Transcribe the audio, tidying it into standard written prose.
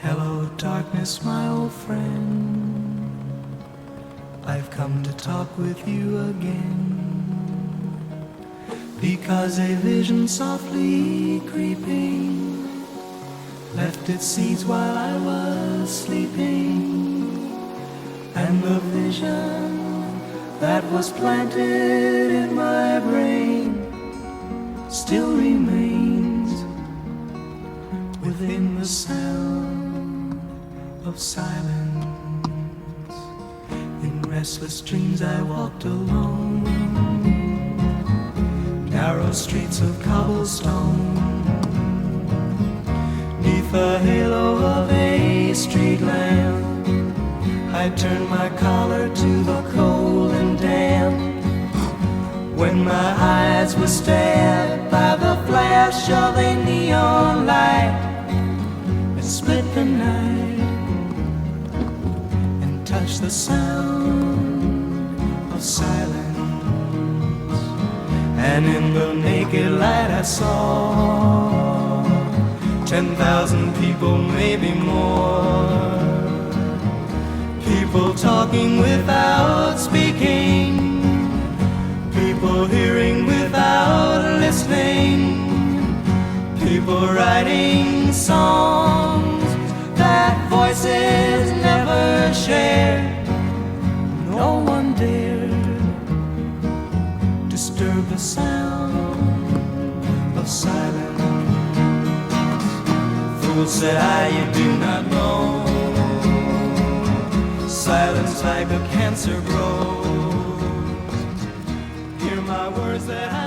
Hello, darkness, my old friend. I've come to talk with you again, because a vision softly creeping left its seeds while I was sleeping, and the vision that was planted in my brain still remains within the sound of silence. In restless dreams I walked alone, narrow streets of cobblestone, neath the halo of a street lamp. I turned my collar to the cold and damp, when my eyes were stabbed by the flash of a neon light that split the night and touched the sound of silence. And in the naked light I saw 10,000 people, maybe more, people talking without speaking, people hearing without listening, people writing songs that voices never shared. No one dared disturb the sound of silence. Fool, said I, you do not know, silence like a cancer grows. Hear my words that I